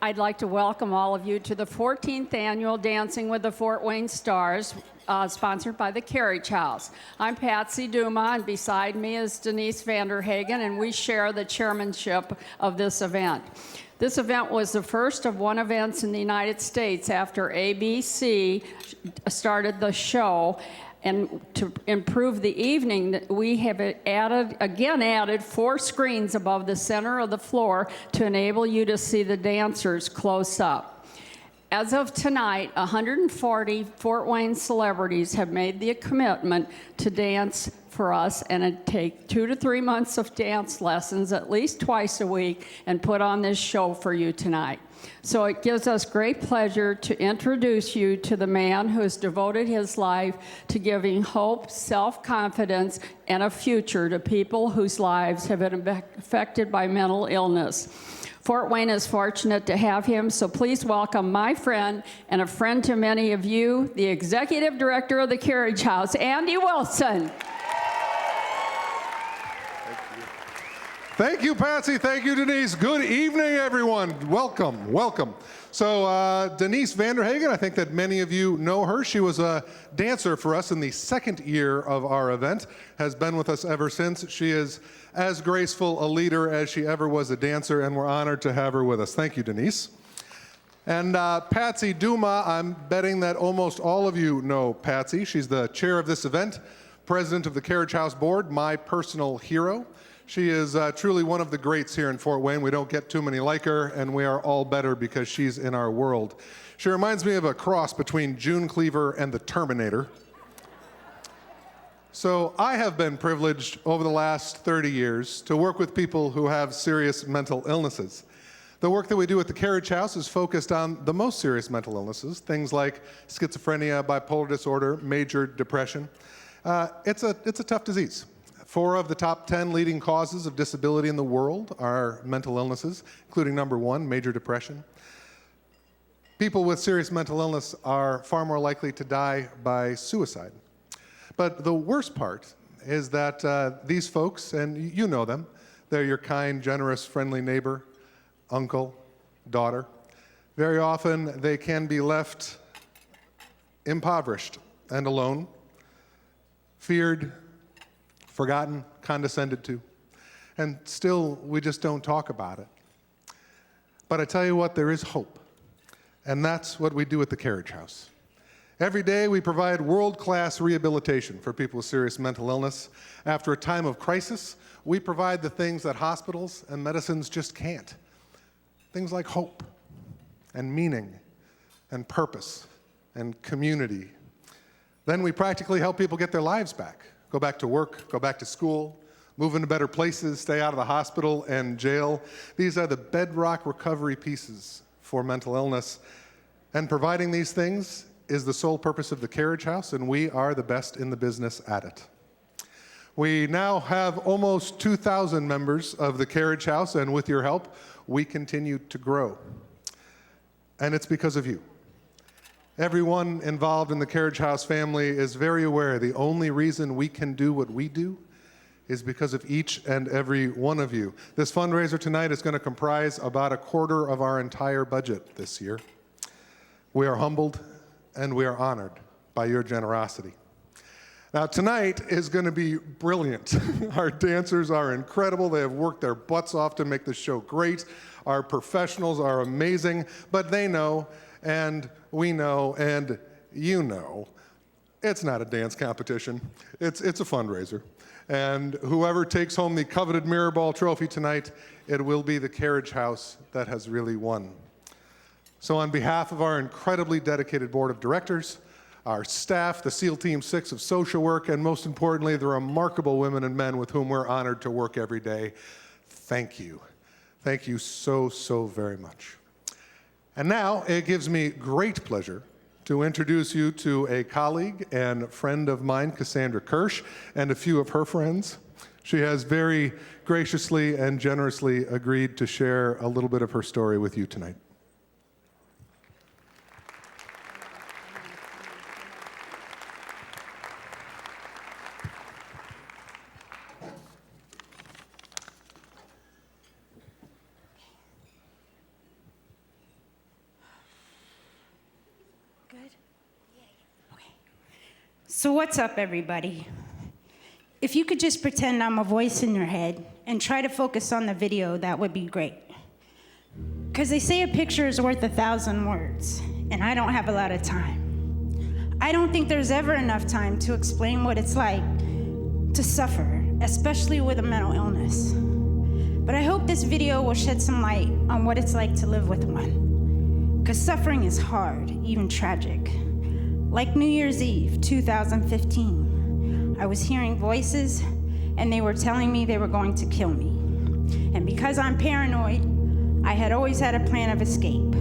I'd like to welcome all of you to the 14th annual Dancing with the Fort Wayne Stars, sponsored by the Carriage House. I'm Patsy Duma, and beside me is Denise Vanderhagen, and we share the chairmanship of this event. This event was the first of one events in the United States after ABC started the show. And to improve the evening, we have added 4 screens above the center of the floor to enable you to see the dancers close up. As of tonight, 140 Fort Wayne celebrities have made the commitment to dance for us, and it takes 2 to 3 months of dance lessons at least twice a week and put on this show for you tonight. So it gives us great pleasure to introduce you to the man who has devoted his life to giving hope, self-confidence, and a future to people whose lives have been affected by mental illness. Fort Wayne is fortunate to have him, so please welcome my friend and a friend to many of you, the Executive Director of the Carriage House, Andy Wilson. Thank you, Patsy. Thank you, Denise. Good evening, everyone. Welcome, welcome. So Denise Vanderhagen, I think that many of you know her. She was a dancer for us in the 2nd year of our event, has been with us ever since. She is as graceful a leader as she ever was a dancer, and we're honored to have her with us. Thank you, Denise. And Patsy Duma, I'm betting that almost all of you know Patsy. She's the chair of this event, president of the Carriage House Board, my personal hero. She is truly one of the greats here in Fort Wayne. We don't get too many like her, and we are all better because she's in our world. She reminds me of a cross between June Cleaver and the Terminator. So I have been privileged over the last 30 years to work with people who have serious mental illnesses. The work that we do at the Carriage House is focused on the most serious mental illnesses, things like schizophrenia, bipolar disorder, major depression. It's a tough disease. 4 of the top 10 leading causes of disability in the world are mental illnesses, including number 1, major depression. People with serious mental illness are far more likely to die by suicide. But the worst part is that these folks, and you know them, they're your kind, generous, friendly neighbor, uncle, daughter. Very often they can be left impoverished and alone, feared, forgotten, condescended to, and still we just don't talk about it. But I tell you what, there is hope, and that's what we do at the Carriage House. Every day we provide world-class rehabilitation for people with serious mental illness. After a time of crisis, we provide the things that hospitals and medicines just can't. Things like hope and meaning and purpose and community. Then we practically help people get their lives back. Go back to work, go back to school, move into better places, stay out of the hospital and jail. These are the bedrock recovery pieces for mental illness. And providing these things is the sole purpose of the Carriage House, and we are the best in the business at it. We now have almost 2,000 members of the Carriage House, and with your help, we continue to grow. And it's because of you. Everyone involved in the Carriage House family is very aware the only reason we can do what we do is because of each and every one of you. This fundraiser tonight is going to comprise about 1/4 of our entire budget this year. We are humbled and we are honored by your generosity. Now tonight is going to be brilliant. Our dancers are incredible. They have worked their butts off to make the show great. Our professionals are amazing, but they know, and we know, and you know, it's not a dance competition. It's a fundraiser. And whoever takes home the coveted Mirror Ball trophy tonight, it will be the Carriage House that has really won. So on behalf of our incredibly dedicated board of directors, our staff, the SEAL Team 6 of social work, and most importantly, the remarkable women and men with whom we're honored to work every day, thank you. Thank you so, so very much. And now it gives me great pleasure to introduce you to a colleague and friend of mine, Cassandra Kirsch, and a few of her friends. She has very graciously and generously agreed to share a little bit of her story with you tonight. So what's up, everybody? If you could just pretend I'm a voice in your head and try to focus on the video, that would be great. Because they say a picture is worth 1,000 words, and I don't have a lot of time. I don't think there's ever enough time to explain what it's like to suffer, especially with a mental illness. But I hope this video will shed some light on what it's like to live with one. Because suffering is hard, even tragic. Like New Year's Eve, 2015, I was hearing voices, and they were telling me they were going to kill me. And because I'm paranoid, I had always had a plan of escape.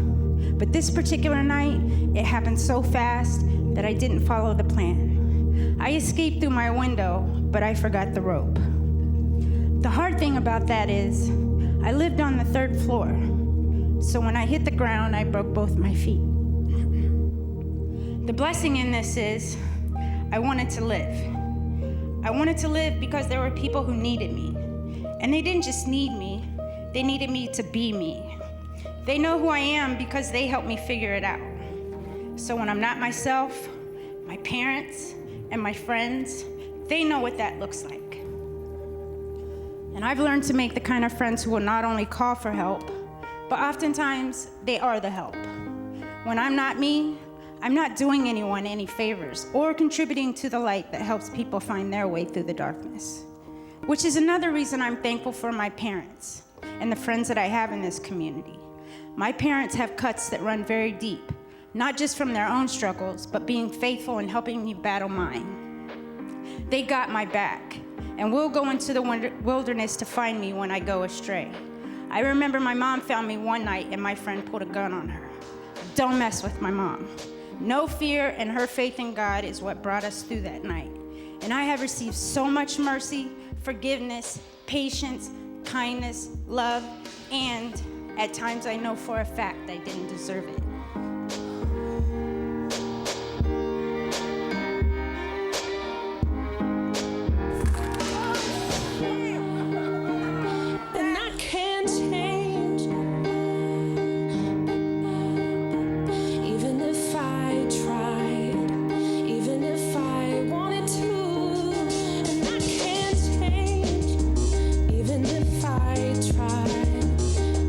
But this particular night, it happened so fast that I didn't follow the plan. I escaped through my window, but I forgot the rope. The hard thing about that is, I lived on the 3rd floor. So when I hit the ground, I broke both my feet. The blessing in this is, I wanted to live. I wanted to live because there were people who needed me. And they didn't just need me, they needed me to be me. They know who I am because they helped me figure it out. So when I'm not myself, my parents and my friends, they know what that looks like. And I've learned to make the kind of friends who will not only call for help, but oftentimes they are the help. When I'm not me, I'm not doing anyone any favors or contributing to the light that helps people find their way through the darkness. Which is another reason I'm thankful for my parents and the friends that I have in this community. My parents have cuts that run very deep, not just from their own struggles, but being faithful and helping me battle mine. They got my back, and will go into the wilderness to find me when I go astray. I remember my mom found me one night and my friend pulled a gun on her. Don't mess with my mom. No fear and her faith in God is what brought us through that night. And I have received so much mercy, forgiveness, patience, kindness, love, and at times I know for a fact I didn't deserve it. And I can't change, even if I tried, even if I wanted to. And I can't change, even if I tried,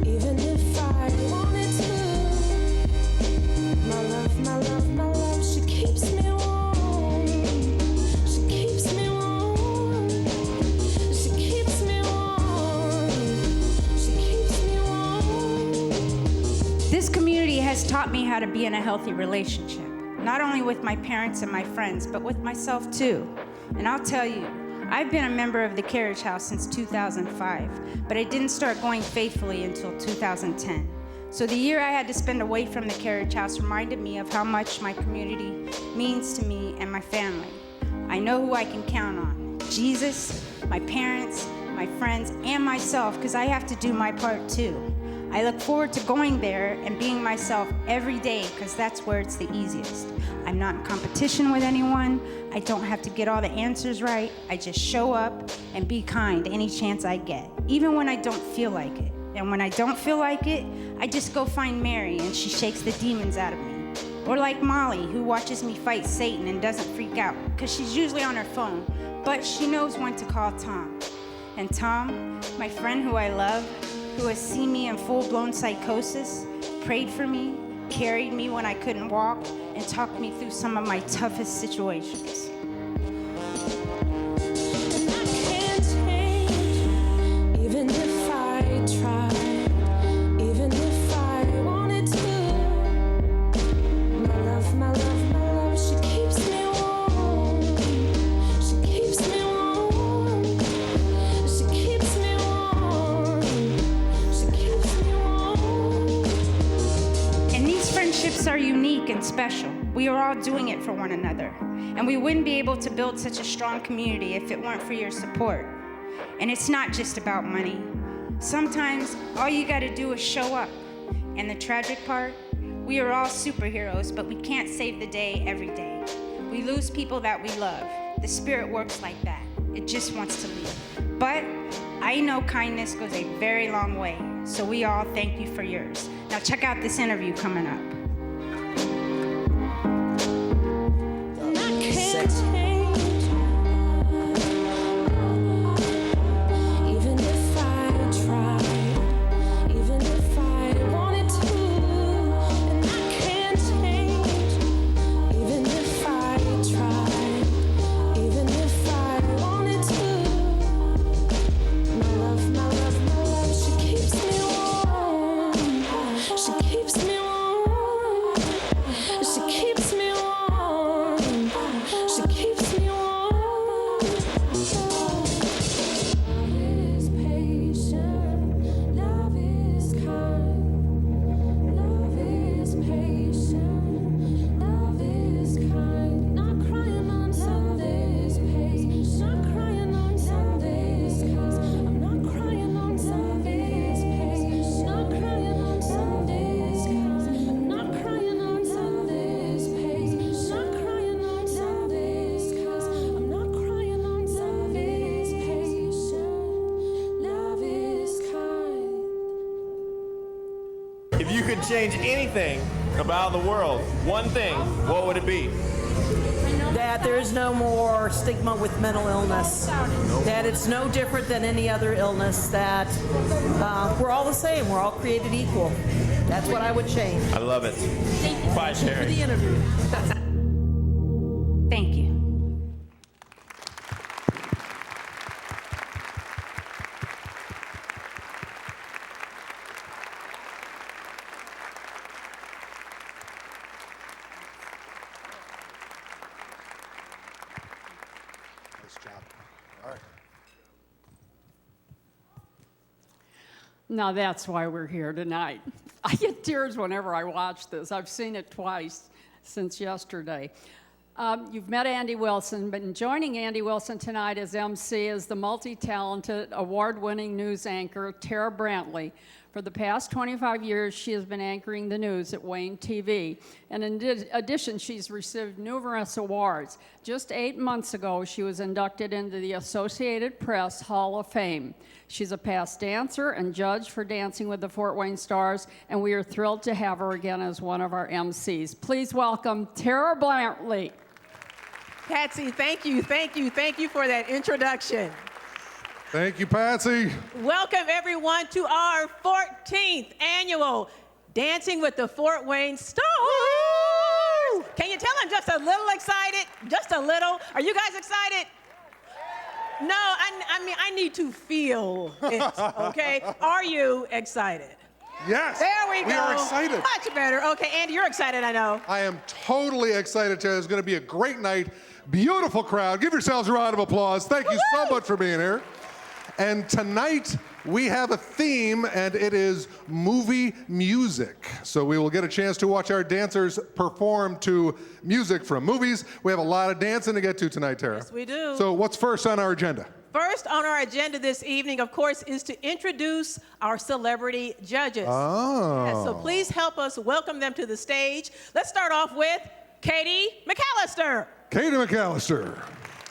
even if I wanted to. My love, my love, my love, she keeps me warm. She keeps me warm. She keeps me warm. She keeps me warm. This community has taught me how to be in a healthy relationship, not only with my parents and my friends, but with myself too. And I'll tell you, I've been a member of the Carriage House since 2005, but I didn't start going faithfully until 2010. So the year I had to spend away from the Carriage House reminded me of how much my community means to me and my family. I know who I can count on: Jesus, my parents, my friends, and myself, because I have to do my part too. I look forward to going there and being myself every day, because that's where it's the easiest. I'm not in competition with anyone. I don't have to get all the answers right. I just show up and be kind any chance I get, even when I don't feel like it. And when I don't feel like it, I just go find Mary and she shakes the demons out of me. Or like Molly, who watches me fight Satan and doesn't freak out, because she's usually on her phone, but she knows when to call Tom. And Tom, my friend who I love, who has seen me in full-blown psychosis, prayed for me, carried me when I couldn't walk, and talked me through some of my toughest situations. And I can't change, even if I tried, even if I wanted to. My love, my love, my love, she keeps me warm. She keeps me warm. She keeps me warm. She keeps me warm. And these friendships are unique and special. We are all doing it for one another. And we wouldn't be able to build such a strong community if it weren't for your support. And it's not just about money. Sometimes all you gotta do is show up. And the tragic part, we are all superheroes, but we can't save the day every day. We lose people that we love. The spirit works like that. It just wants to leave. But I know kindness goes a very long way. So we all thank you for yours. Now check out this interview coming up. And I can't change. you could change anything about the world, one thing, what would it be? That there is no more stigma with mental illness, that it's no different than any other illness, that we're all the same, we're all created equal. That's what I would change. I love it. Bye, For Sherry. the interview. Thank you. Nice job. All right. Now that's why we're here tonight. I get tears whenever I watch this. I've seen it twice since yesterday. You've met Andy Wilson, but joining Andy Wilson tonight as MC is the multi-talented, award-winning news anchor, Tara Brantley. For the past 25 years, she has been anchoring the news at Wayne TV. And in addition, she's received numerous awards. Just 8 months ago, she was inducted into the Associated Press Hall of Fame. She's a past dancer and judge for Dancing with the Fort Wayne Stars, and we are thrilled to have her again as one of our MCs. Please welcome Tara Brantley. Patsy, thank you for that introduction. Thank you, Patsy. Welcome, everyone, to our 14th annual Dancing with the Fort Wayne Stars. Woo! Can you tell I'm just a little excited? Just a little. Are you guys excited? No, I mean, I need to feel it, okay? Are you excited? Yes. There we go. We are excited. Much better. Okay, Andy, you're excited, I know. I am totally excited, Tara. It's going to be a great night. Beautiful crowd. Give yourselves a round of applause. Thank you so much for being here. And tonight, we have a theme, and it is movie music. So we will get a chance to watch our dancers perform to music from movies. We have a lot of dancing to get to tonight, Tara. Yes, we do. So what's first on our agenda? First on our agenda this evening, of course, is to introduce our celebrity judges. Oh. Yes, so please help us welcome them to the stage. Let's start off with Katie McAllister. Katie McAllister.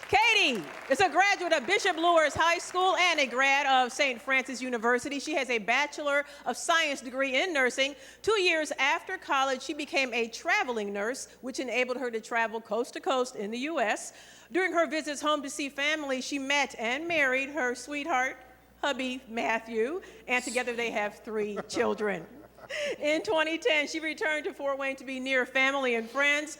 Katie is a graduate of Bishop Luers High School and a grad of St. Francis University. She has a Bachelor of Science degree in nursing. 2 years after college, she became a traveling nurse, which enabled her to travel coast to coast in the U.S. During her visits home to see family, she met and married her sweetheart, hubby Matthew, and together they have 3 children. In 2010, she returned to Fort Wayne to be near family and friends.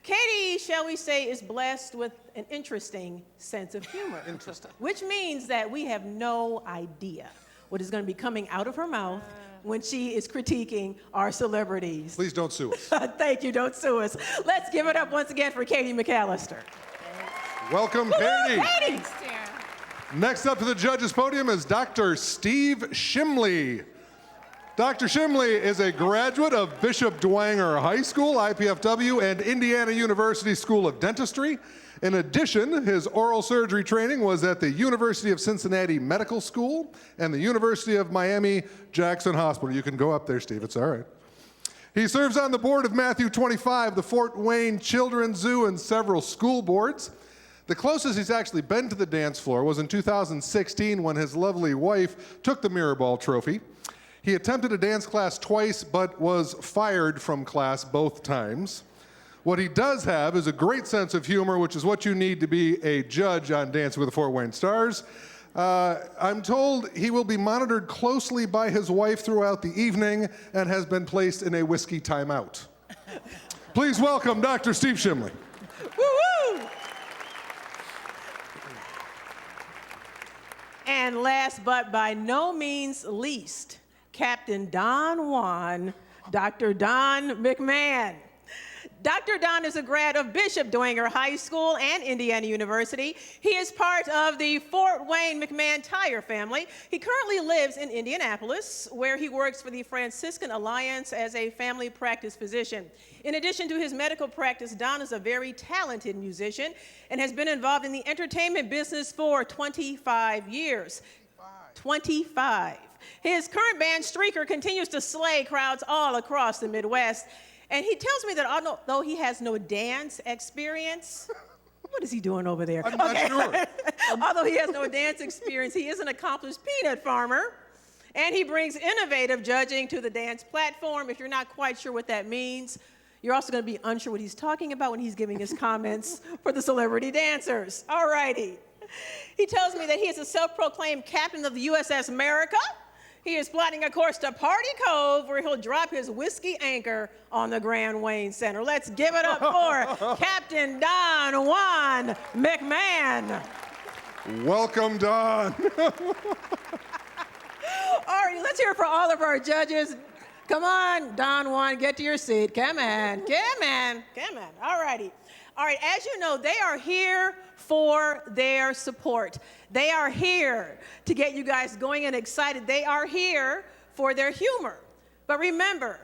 Katie, shall we say, is blessed with an interesting sense of humor. Interesting. Which means that we have no idea what is going to be coming out of her mouth when she is critiquing our celebrities. Please don't sue us. Thank you, don't sue us. Let's give it up once again for Katie McAllister. Welcome, Woo-hoo, Katie. Katie! Next up to the judges' podium is Dr. Steve Shimley. Dr. Shimley is a graduate of Bishop Dwenger High School, IPFW, and Indiana University School of Dentistry. In addition, his oral surgery training was at the University of Cincinnati Medical School and the University of Miami Jackson Hospital. You can go up there, Steve, it's all right. He serves on the board of Matthew 25, the Fort Wayne Children's Zoo, and several school boards. The closest he's actually been to the dance floor was in 2016 when his lovely wife took the Mirrorball Trophy. He attempted a dance class twice, but was fired from class both times. What he does have is a great sense of humor, which is what you need to be a judge on Dancing with the Fort Wayne Stars. I'm told he will be monitored closely by his wife throughout the evening and has been placed in a whiskey timeout. Please welcome Dr. Steve Shimley. Woo-woo! And last but by no means least, Captain Don Juan, Dr. Don McMahon. Dr. Don is a grad of Bishop Dwenger High School and Indiana University. He is part of the Fort Wayne McMahon Tire family. He currently lives in Indianapolis, where he works for the Franciscan Alliance as a family practice physician. In addition to his medical practice, Don is a very talented musician and has been involved in the entertainment business for 25 years. 25. His current band, Streaker, continues to slay crowds all across the Midwest. And he tells me that although he has no dance experience, what is he doing over there? I'm not sure. Although he has no dance experience, he is an accomplished peanut farmer. And he brings innovative judging to the dance platform. If you're not quite sure what that means, you're also going to be unsure what he's talking about when he's giving his comments for the celebrity dancers. All righty. He tells me that he is a self-proclaimed captain of the USS America. He is plotting a course to Party Cove where he'll drop his whiskey anchor on the Grand Wayne Center. Let's give it up for Captain Don Juan McMahon. Welcome, Don. All right, let's hear it for all of our judges. Come on, Don Juan, get to your seat. Come on, come on, come on. All righty. All right, as you know, they are here for their support. They are here to get you guys going and excited. They are here for their humor. But remember,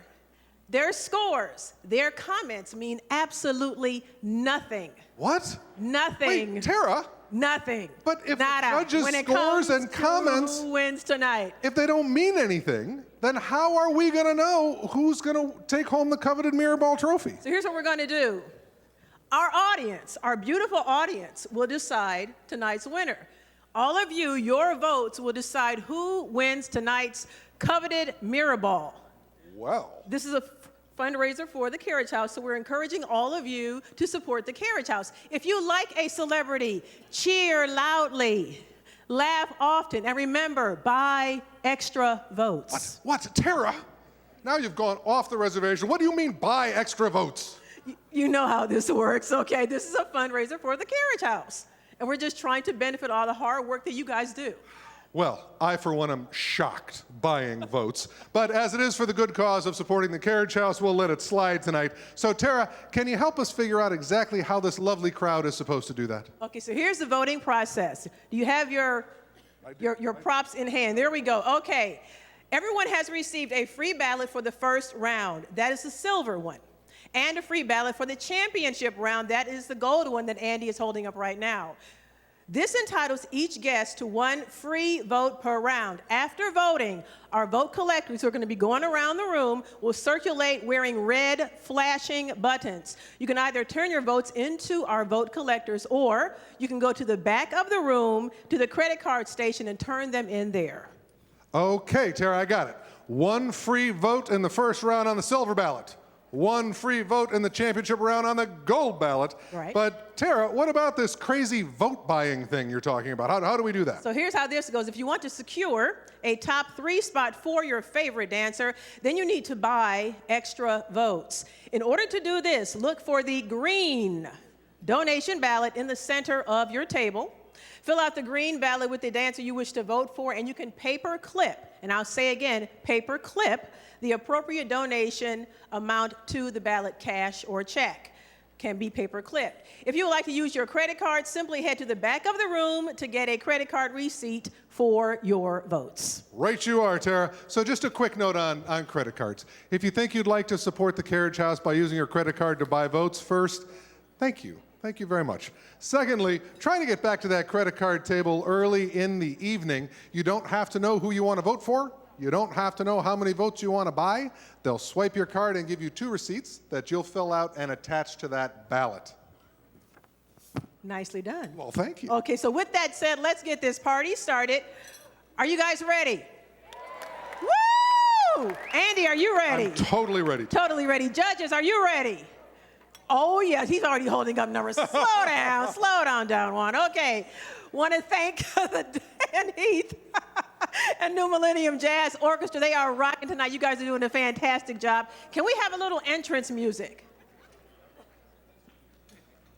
their scores, their comments mean absolutely nothing. What? Nothing. Wait, Tara? Nothing. But if Nada. judges' When it scores comes and to comments, who wins tonight? if they don't mean anything, then how are we going to know who's going to take home the coveted mirror ball trophy? So here's what we're going to do. Our audience, our beautiful audience, will decide tonight's winner. All of you, your votes will decide who wins tonight's coveted mirror ball. Wow. This is a fundraiser for the Carriage House, so we're encouraging all of you to support the Carriage House. If you like a celebrity, cheer loudly, laugh often, and remember, buy extra votes. What? Tara? Now you've gone off the reservation. What do you mean buy extra votes? You know how this works, okay? This is a fundraiser for the Carriage House, and we're just trying to benefit all the hard work that you guys do. Well, I, for one, am shocked buying votes. But as it is for the good cause of supporting the Carriage House, we'll let it slide tonight. So, Tara, can you help us figure out exactly how this lovely crowd is supposed to do that? Okay, so here's the voting process. Do you have your props in hand? There we go. Okay. Everyone has received a free ballot for the first round. That is the silver one. And a free ballot for the championship round. That is the gold one that Andy is holding up right now. This entitles each guest to one free vote per round. After voting, our vote collectors, who are going to be going around the room, will circulate wearing red flashing buttons. You can either turn your votes into our vote collectors, or you can go to the back of the room to the credit card station and turn them in there. Okay, Tara, I got it. One free vote in the first round on the silver ballot. One free vote in the championship round on the gold ballot. Right. But Tara, what about this crazy vote buying thing you're talking about? How do we do that? So here's how this goes. If you want to secure a top 3 spot for your favorite dancer, then you need to buy extra votes. In order to do this, look for the green donation ballot in the center of your table. Fill out the green ballot with the dancer you wish to vote for, and you can paper clip, and I'll say again, paper clip the appropriate donation amount to the ballot, cash or check. Can be paper clipped. If you would like to use your credit card, simply head to the back of the room to get a credit card receipt for your votes. Right you are, Tara. So just a quick note on credit cards. If you think you'd like to support the Carriage House by using your credit card to buy votes first, thank you. Thank you very much. Secondly, try to get back to that credit card table early in the evening. You don't have to know who you want to vote for. You don't have to know how many votes you want to buy. They'll swipe your card and give you 2 receipts that you'll fill out and attach to that ballot. Nicely done. Well, thank you. Okay, so with that said, let's get this party started. Are you guys ready? Woo! Andy, are you ready? I'm totally ready. Totally ready. Judges, are you ready? Oh, yes, he's already holding up numbers. Slow down, down one. Okay, want to thank the Dan Heath and New Millennium Jazz Orchestra. They are rocking tonight. You guys are doing a fantastic job. Can we have a little entrance music?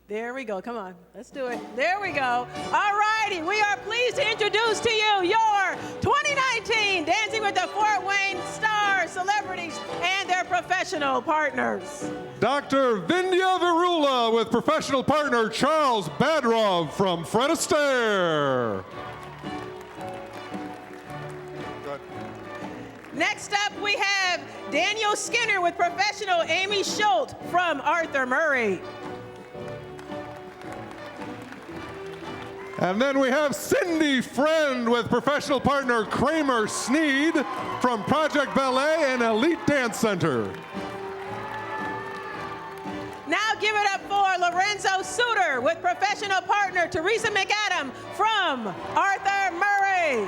There we go. Come on. Let's do it. There we go. All righty. We are pleased to introduce to you your 2019 Dancing with the Fort Wayne Stars celebrities and their professional partners. Dr. Vindhya Virula with professional partner Charles Badrov from Fred Astaire. Next up, we have Daniel Skinner with professional Amy Schultz from Arthur Murray. And then we have Cindy Friend with professional partner Kramer Sneed from Project Ballet and Elite Dance Center. Now give it up for Lorenzo Suter with professional partner Teresa McAdam from Arthur Murray.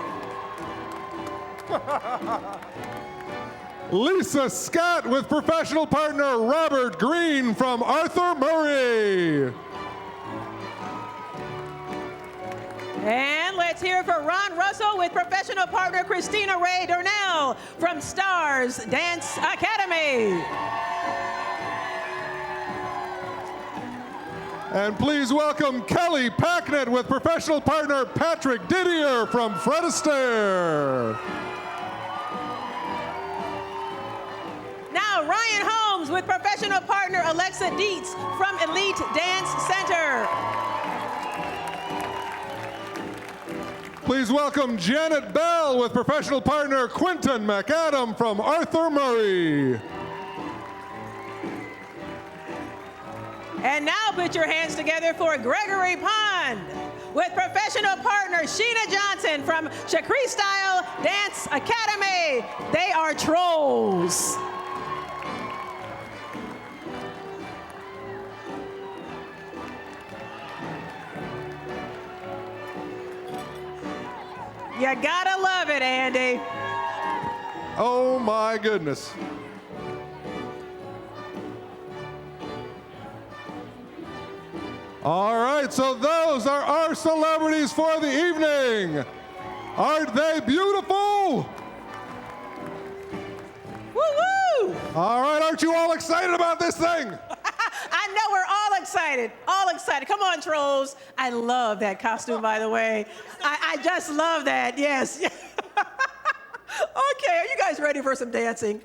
Lisa Scott with professional partner Robert Green from Arthur Murray. And let's hear it for Ron Russell with professional partner Christina Ray Dornell from Stars Dance Academy. And please welcome Kelly Packnett with professional partner Patrick Didier from Fred Astaire. Now Ryan Holmes with professional partner Alexa Dietz from Elite Dance Center. Please welcome Janet Bell with professional partner Quinton McAdam from Arthur Murray. And now put your hands together for Gregory Pond with professional partner Sheena Johnson from Shakri Style Dance Academy. They are trolls. You gotta love it, Andy. Oh my goodness. All right, so those are our celebrities for the evening. Aren't they beautiful? Woo-woo! All right, aren't you all excited about this thing? I know we're all excited. All excited. Come on, trolls. I love that costume, by the way. I just love that. Yes. Okay, are you guys ready for some dancing?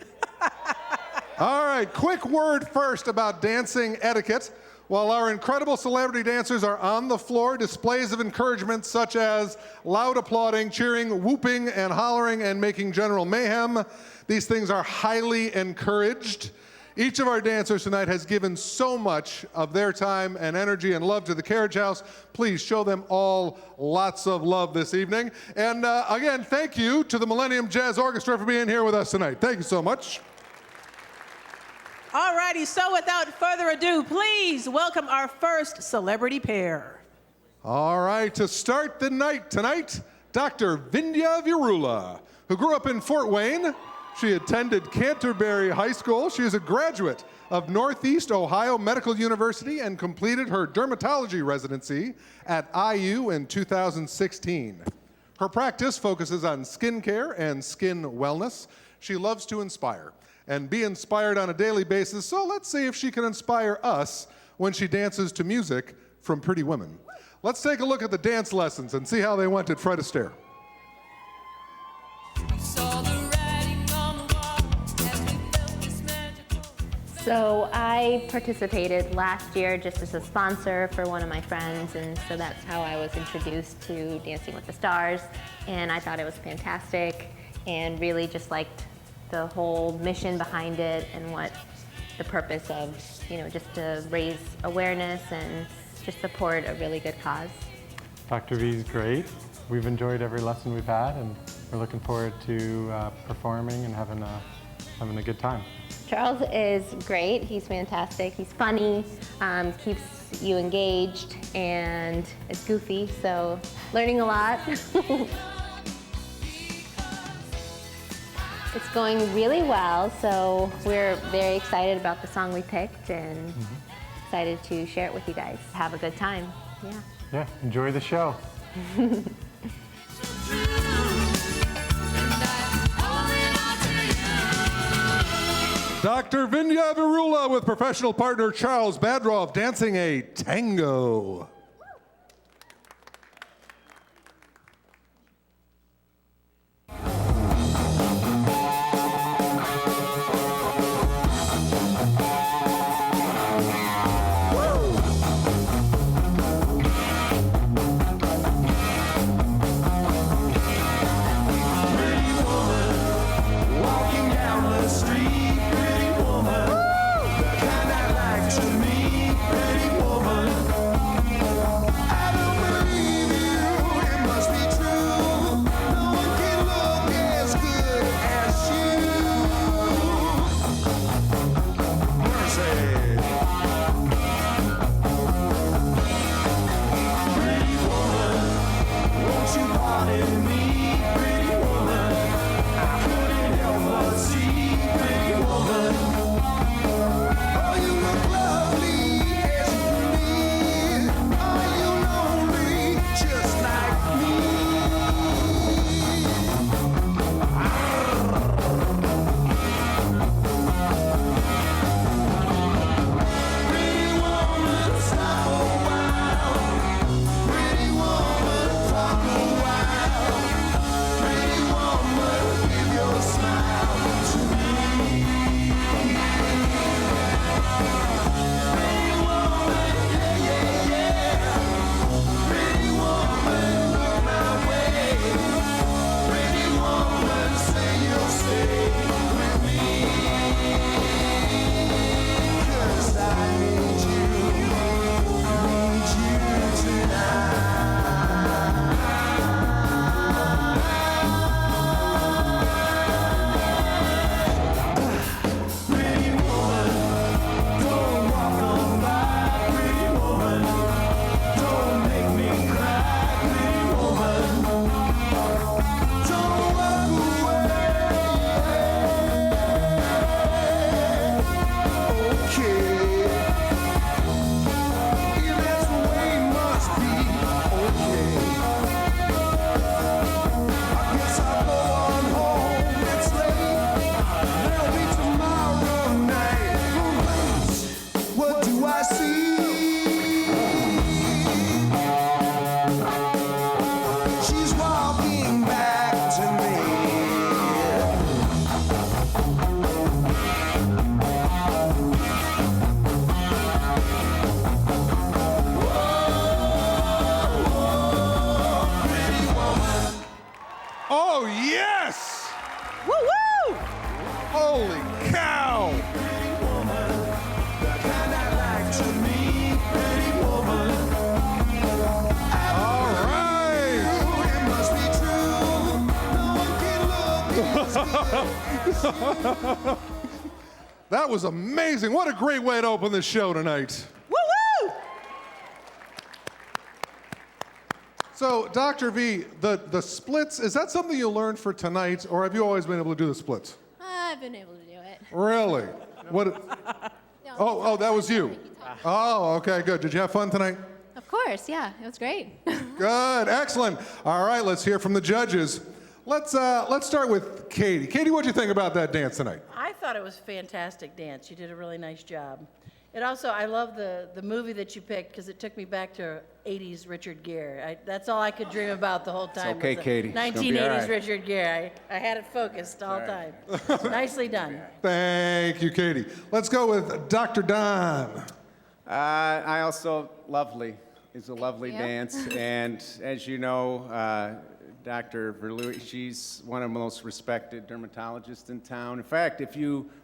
All right, quick word first about dancing etiquette. While our incredible celebrity dancers are on the floor, displays of encouragement such as loud applauding, cheering, whooping, and hollering, and making general mayhem, these things are highly encouraged. Each of our dancers tonight has given so much of their time and energy and love to the Carriage House. Please show them all lots of love this evening. And again, thank you to the Millennium Jazz Orchestra for being here with us tonight. Thank you so much. All righty, so without further ado, please welcome our first celebrity pair. All right, to start the night tonight, Dr. Vindhya Virula, who grew up in Fort Wayne. She attended Canterbury High School. She is a graduate of Northeast Ohio Medical University and completed her dermatology residency at IU in 2016. Her practice focuses on skincare and skin wellness. She loves to inspire and be inspired on a daily basis, so let's see if she can inspire us when she dances to music from Pretty Women. Let's take a look at the dance lessons and see how they went at Fred Astaire. So I participated last year just as a sponsor for one of my friends, and so that's how I was introduced to Dancing with the Stars, and I thought it was fantastic and really just liked the whole mission behind it and what the purpose of, just to raise awareness and just support a really good cause. Dr. V is great. We've enjoyed every lesson we've had, and we're looking forward to performing and having a good time. Charles is great. He's fantastic. He's funny, keeps you engaged, and is goofy, so learning a lot. It's going really well, so we're very excited about the song we picked and excited to share it with you guys. Have a good time. Yeah. Yeah, enjoy the show. Dr. Vindhya Virula with professional partner Charles Badroff dancing a tango. Holy cow! All right! That was amazing. What a great way to open the show tonight. Woo-woo! So, Dr. V, the splits, is that something you learned for tonight, or have you always been able to do the splits? I've been able to do it. Really? What? Oh, that was you. Oh, okay, good. Did you have fun tonight? Of course, yeah, it was great. Good, excellent. All right, let's hear from the judges. Let's start with Katie. Katie, what'd you think about that dance tonight? I thought it was a fantastic dance. You did a really nice job. And also, I love the movie that you picked because it took me back to 80s Richard Gere. That's all I could dream about the whole time. okay, was the Katie. It's gonna be 1980s all right. Richard Gere. I had it focused all the time. Nicely done. Thank you, Katie. Let's go with Dr. Don. I also, lovely. It's a lovely you. dance. And as you know, Dr. Verlui, she's one of the most respected dermatologists in town. In fact,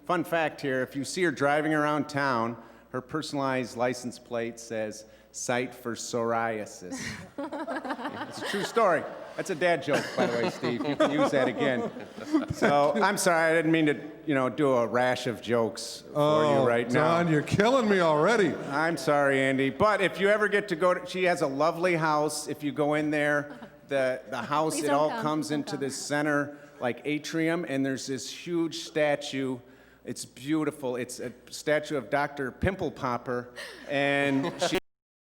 fun fact here, if you see her driving around town, her personalized license plate says, "Site for psoriasis." Yeah, it's a true story. That's a dad joke, by the way, Steve. You can use that again. So I'm sorry, I didn't mean to, do a rash of jokes for you right now. Don, you're killing me already. I'm sorry, Andy. But if you ever get to go to, she has a lovely house. If you go in there, the house, Please it don't all come. comes Don't into come. this center, like atrium, and there's this huge statue. It's beautiful. It's a statue of Dr. Pimple Popper, and she